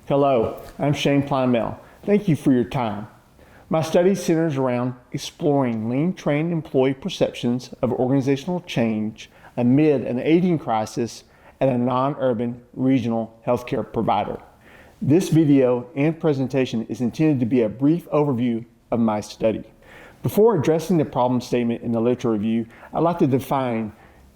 Hello, I'm Shane Plymell. Thank you for your time. My study centers around exploring lean-trained employee perceptions of organizational change amid an aging crisis at a non-urban regional healthcare provider. This video and presentation is intended to be a brief overview of my study. Before addressing the problem statement in the literature review, I'd like to define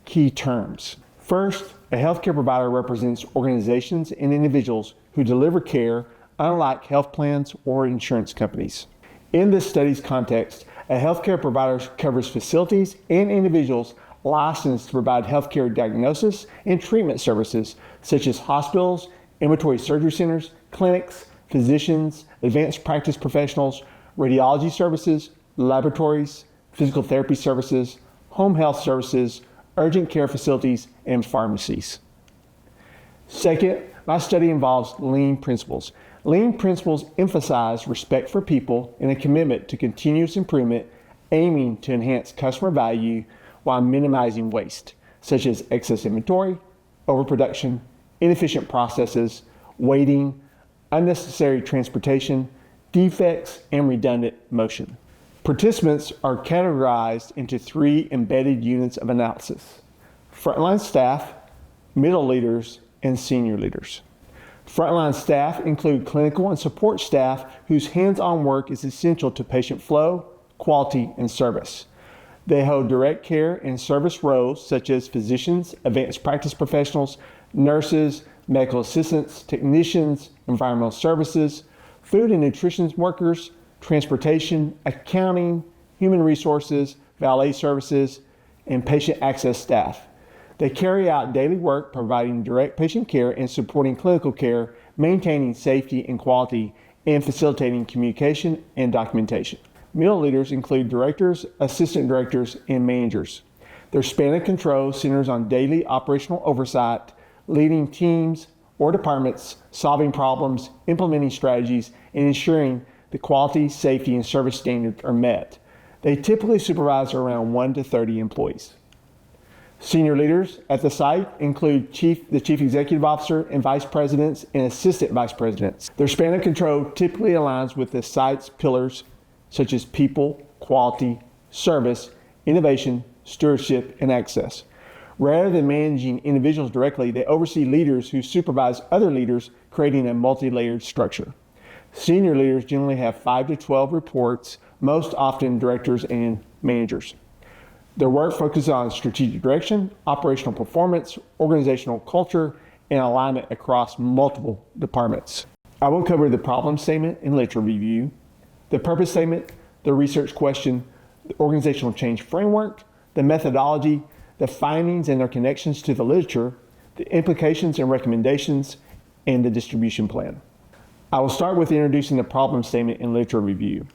key terms. First, a healthcare provider represents organizations and individuals who deliver care unlike health plans or insurance companies. In this study's context, a healthcare provider covers facilities and individuals licensed to provide healthcare diagnosis and treatment services such as hospitals, ambulatory surgery centers, clinics, physicians, advanced practice professionals, radiology services, laboratories, physical therapy services, home health services, urgent care facilities, and pharmacies. Second, my study involves lean principles. Lean principles emphasize respect for people and a commitment to continuous improvement, aiming to enhance customer value while minimizing waste, such as excess inventory, overproduction, inefficient processes, waiting, unnecessary transportation, defects, and redundant motion. Participants are categorized into 3 embedded units of analysis: frontline staff, middle leaders, and senior leaders. Frontline staff include clinical and support staff whose hands-on work is essential to patient flow, quality, and service. They hold direct care and service roles such as physicians, advanced practice professionals, nurses, medical assistants, technicians, environmental services, food and nutrition workers, transportation, accounting, human resources, valet services, and patient access staff. They carry out daily work providing direct patient care and supporting clinical care, maintaining safety and quality, and facilitating communication and documentation. Middle leaders include directors, assistant directors, and managers. Their span of control centers on daily operational oversight, leading teams or departments, solving problems, implementing strategies, and ensuring the quality, safety, and service standards are met. They typically supervise around 1 to 30 employees. Senior leaders at the site include the chief executive officer and vice presidents and assistant vice presidents. Their span of control typically aligns with the site's pillars such as people, quality, service, innovation, stewardship, and access. Rather than managing individuals directly, they oversee leaders who supervise other leaders, creating a multi-layered structure. Senior leaders generally have 5 to 12 reports, most often directors and managers. Their work focuses on strategic direction, operational performance, organizational culture, and alignment across multiple departments. I will cover the problem statement and literature review, the purpose statement, the research question, the organizational change framework, the methodology, the findings and their connections to the literature, the implications and recommendations, and the distribution plan. I will start with introducing the problem statement and literature review.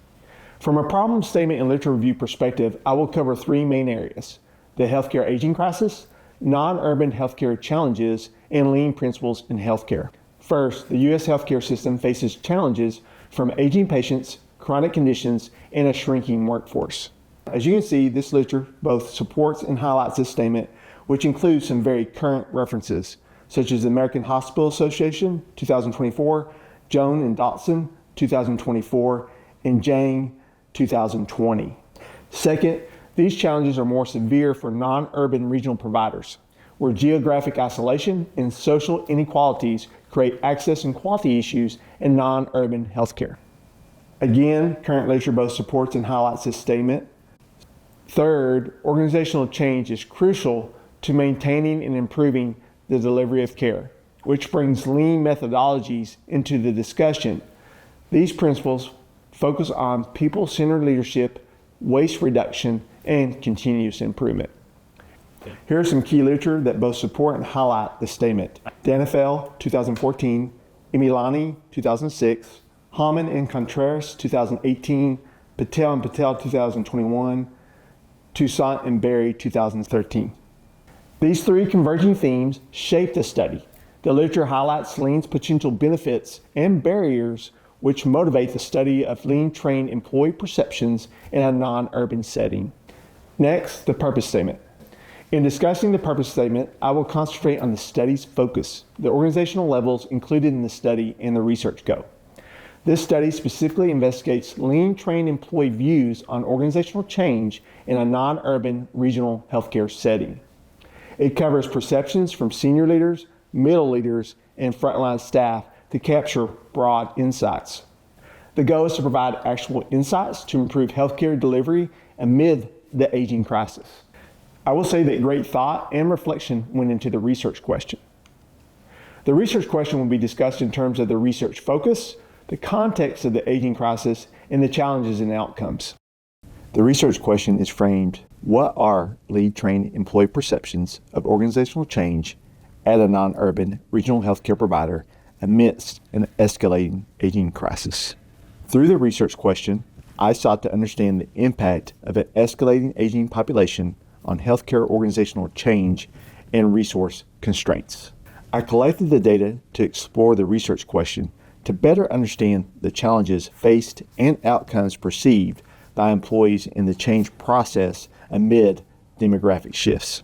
From a problem statement and literature review perspective, I will cover 3 main areas: the healthcare aging crisis, non-urban healthcare challenges, and lean principles in healthcare. First, the U.S. healthcare system faces challenges from aging patients, chronic conditions, and a shrinking workforce. As you can see, this literature both supports and highlights this statement, which includes some very current references, such as the American Hospital Association, 2024, Jones and Dotson, 2024, and Jang, 2020. Second, these challenges are more severe for non-urban regional providers, where geographic isolation and social inequalities create access and quality issues in non-urban healthcare. Again, current literature both supports and highlights this statement. Third, organizational change is crucial to maintaining and improving the delivery of care, which brings lean methodologies into the discussion. These principles focus on people-centered leadership, waste reduction, and continuous improvement. Here are some key literature that both support and highlight the statement. Danifel, 2014, Emilani, 2006, Hamann and Contreras, 2018, Patel and Patel, 2021, Toussaint and Berry, 2013. These 3 converging themes shape the study. The literature highlights lean's potential benefits and barriers which motivate the study of lean-trained employee perceptions in a non-urban setting. Next, the purpose statement. In discussing the purpose statement, I will concentrate on the study's focus, the organizational levels included in the study, and the research scope. This study specifically investigates lean trained employee views on organizational change in a non-urban regional healthcare setting. It covers perceptions from senior leaders, middle leaders, and frontline staff to capture broad insights. The goal is to provide actual insights to improve healthcare delivery amid the aging crisis. I will say that great thought and reflection went into the research question. The research question will be discussed in terms of the research focus, the context of the aging crisis, and the challenges and outcomes. The research question is framed, what are lead trained employee perceptions of organizational change at a non-urban regional healthcare provider amidst an escalating aging crisis? Through the research question, I sought to understand the impact of an escalating aging population on healthcare organizational change and resource constraints. I collected the data to explore the research question to better understand the challenges faced and outcomes perceived by employees in the change process amid demographic shifts.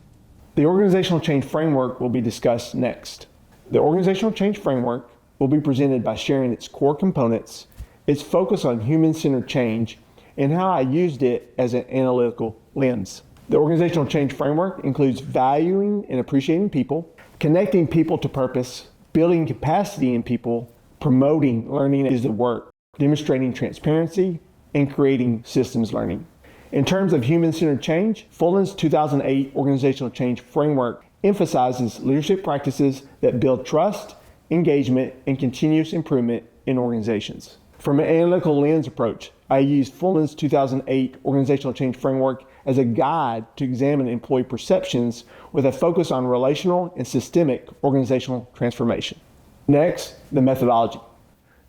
The organizational change framework will be discussed next. The organizational change framework will be presented by sharing its core components, its focus on human-centered change, and how I used it as an analytical lens. The organizational change framework includes valuing and appreciating people, connecting people to purpose, building capacity in people, promoting learning is the work, demonstrating transparency, and creating systems learning. In terms of human-centered change, Fullan's 2008 Organizational Change Framework emphasizes leadership practices that build trust, engagement, and continuous improvement in organizations. From an analytical lens approach, I used Fullan's 2008 Organizational Change Framework as a guide to examine employee perceptions with a focus on relational and systemic organizational transformation. Next, the methodology.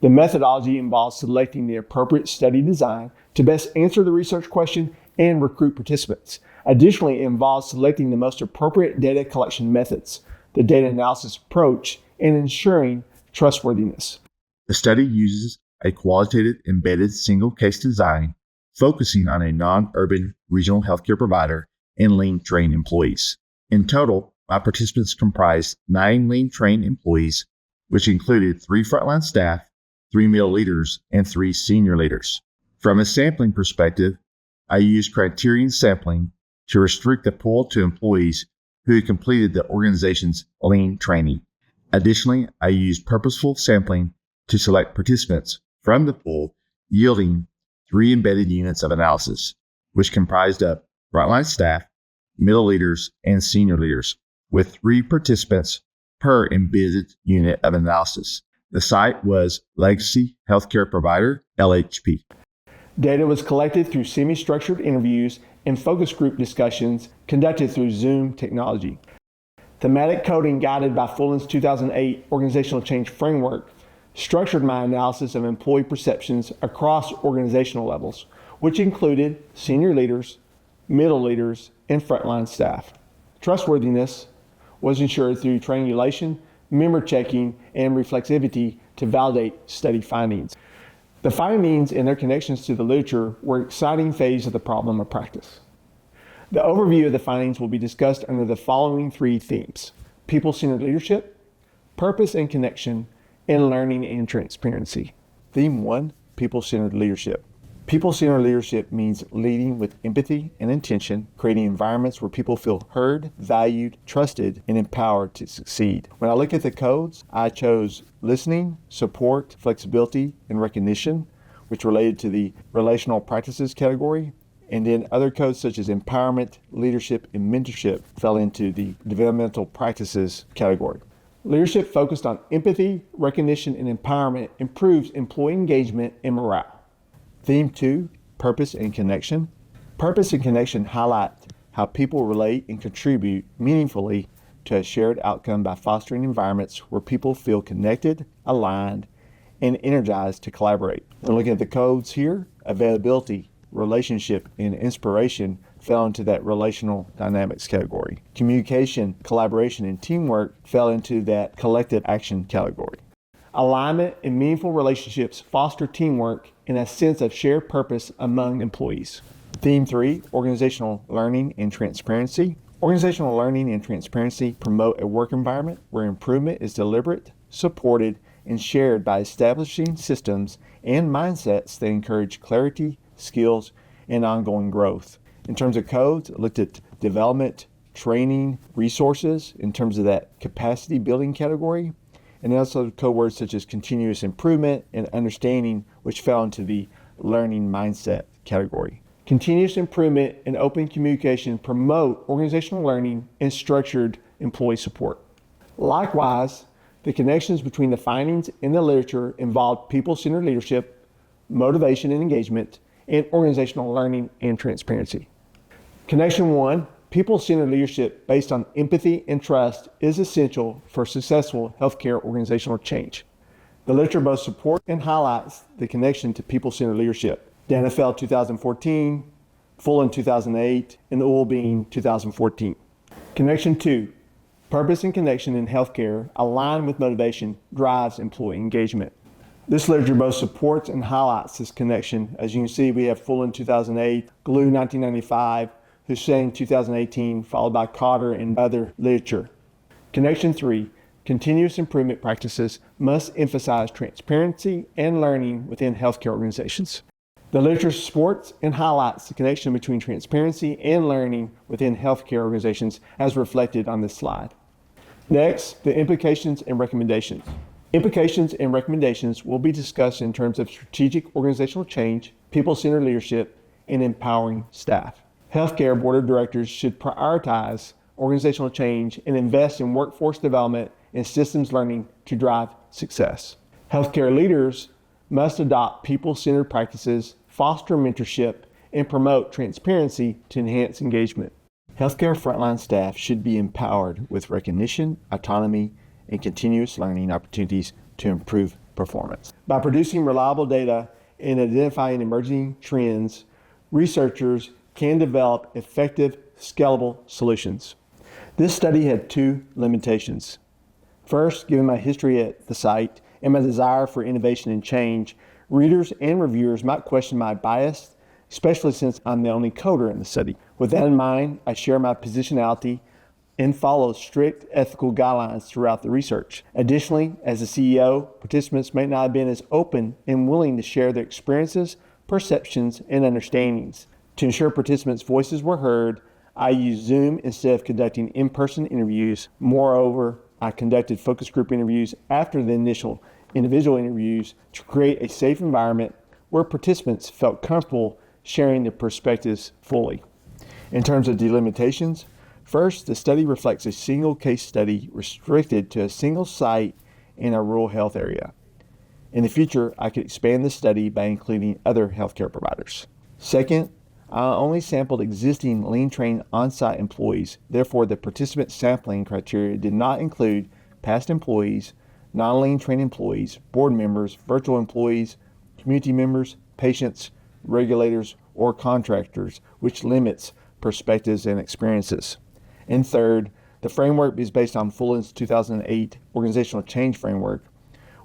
The methodology involves selecting the appropriate study design to best answer the research question and recruit participants. Additionally, it involves selecting the most appropriate data collection methods, the data analysis approach, and ensuring trustworthiness. The study uses a qualitative embedded single case design focusing on a non-urban regional healthcare provider and lean trained employees. In total, my participants comprised 9 lean trained employees, which included 3 frontline staff, 3 middle leaders, and 3 senior leaders. From a sampling perspective, I used criterion sampling to restrict the pool to employees who had completed the organization's lean training. Additionally, I used purposeful sampling to select participants from the pool, yielding 3 embedded units of analysis, which comprised of frontline staff, middle leaders, and senior leaders, with 3 participants per embedded unit of analysis. The site was Legacy Healthcare Provider, LHP. Data was collected through semi-structured interviews and focus group discussions conducted through Zoom technology. Thematic coding guided by Fullan's 2008 Organizational Change Framework structured my analysis of employee perceptions across organizational levels, which included senior leaders, middle leaders, and frontline staff. Trustworthiness was ensured through triangulation, member checking, and reflexivity to validate study findings. The findings and their connections to the literature were an exciting phase of the problem of practice. The overview of the findings will be discussed under the following 3 themes: people-centered leadership, purpose and connection, and learning and transparency. Theme 1, people-centered leadership. People-centered leadership means leading with empathy and intention, creating environments where people feel heard, valued, trusted, and empowered to succeed. When I look at the codes, I chose listening, support, flexibility, and recognition, which related to the relational practices category. And then other codes such as empowerment, leadership, and mentorship fell into the developmental practices category. Leadership focused on empathy, recognition, and empowerment improves employee engagement and morale. Theme 2, purpose and connection. Purpose and connection highlight how people relate and contribute meaningfully to a shared outcome by fostering environments where people feel connected, aligned, and energized to collaborate. When looking at the codes here, availability, relationship, and inspiration fell into that relational dynamics category. Communication, collaboration, and teamwork fell into that collective action category. Alignment and meaningful relationships foster teamwork and a sense of shared purpose among employees. Theme 3, organizational learning and transparency. Organizational learning and transparency promote a work environment where improvement is deliberate, supported, and shared by establishing systems and mindsets that encourage clarity, skills, and ongoing growth. In terms of codes, I looked at development, training, resources in terms of that capacity building category, and also code words such as continuous improvement and understanding, which fell into the learning mindset category. Continuous improvement and open communication promote organizational learning and structured employee support. Likewise, the connections between the findings in the literature involved people-centered leadership, motivation and engagement, and organizational learning and transparency. Connection 1, people-centered leadership based on empathy and trust is essential for successful healthcare organizational change. The literature both supports and highlights the connection to people-centered leadership. Danefeld 2014, Fullan 2008, and Ullbein 2014. Connection 2, purpose and connection in healthcare aligned with motivation drives employee engagement. This literature both supports and highlights this connection. As you can see, we have Fullan 2008, Glue 1995, Hussein 2018, followed by Cotter and other literature. Connection 3, continuous improvement practices must emphasize transparency and learning within healthcare organizations. The literature supports and highlights the connection between transparency and learning within healthcare organizations as reflected on this slide. Next, the implications and recommendations. Implications and recommendations will be discussed in terms of strategic organizational change, people-centered leadership, and empowering staff. Healthcare board of directors should prioritize organizational change and invest in workforce development and systems learning to drive success. Healthcare leaders must adopt people-centered practices, foster mentorship, and promote transparency to enhance engagement. Healthcare frontline staff should be empowered with recognition, autonomy, and continuous learning opportunities to improve performance. By producing reliable data and identifying emerging trends, researchers can develop effective, scalable solutions. This study had 2 limitations. First, given my history at the site and my desire for innovation and change, readers and reviewers might question my bias, especially since I'm the only coder in the study. With that in mind, I share my positionality and follow strict ethical guidelines throughout the research. Additionally, as a CEO, participants may not have been as open and willing to share their experiences, perceptions, and understandings. To ensure participants' voices were heard, I used Zoom instead of conducting in-person interviews. Moreover, I conducted focus group interviews after the initial individual interviews to create a safe environment where participants felt comfortable sharing their perspectives fully. In terms of delimitations, first, the study reflects a single case study restricted to a single site in a rural health area. In the future, I could expand the study by including other healthcare providers. Second, I only sampled existing lean-trained on-site employees. Therefore, the participant sampling criteria did not include past employees, non-lean trained employees, board members, virtual employees, community members, patients, regulators, or contractors, which limits perspectives and experiences. And third, the framework is based on Fullan's 2008 Organizational Change Framework,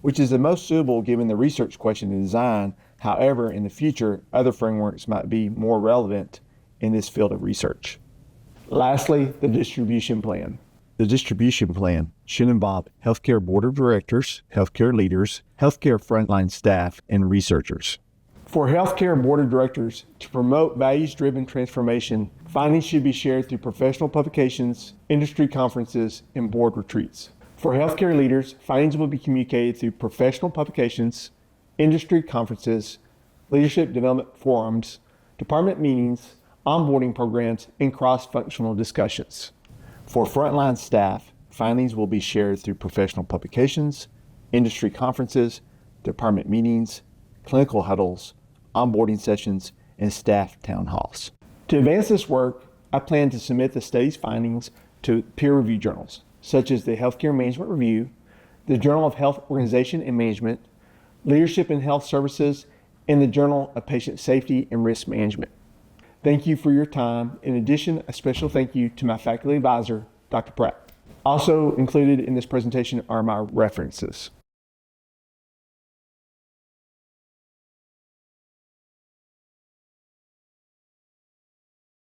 which is the most suitable given the research question and design. However, in the future, other frameworks might be more relevant in this field of research. Lastly, the distribution plan. The distribution plan should involve healthcare board of directors, healthcare leaders, healthcare frontline staff, and researchers. For healthcare board of directors to promote values-driven transformation, findings should be shared through professional publications, industry conferences, and board retreats. For healthcare leaders, findings will be communicated through professional publications, industry conferences, leadership development forums, department meetings, onboarding programs, and cross-functional discussions. For frontline staff, findings will be shared through professional publications, industry conferences, department meetings, clinical huddles, onboarding sessions, and staff town halls. To advance this work, I plan to submit the study's findings to peer-reviewed journals, such as the Healthcare Management Review, the Journal of Health Organization and Management, Leadership in Health Services, and the Journal of Patient Safety and Risk Management. Thank you for your time. In addition, a special thank you to my faculty advisor, Dr. Pratt. Also included in this presentation are my references.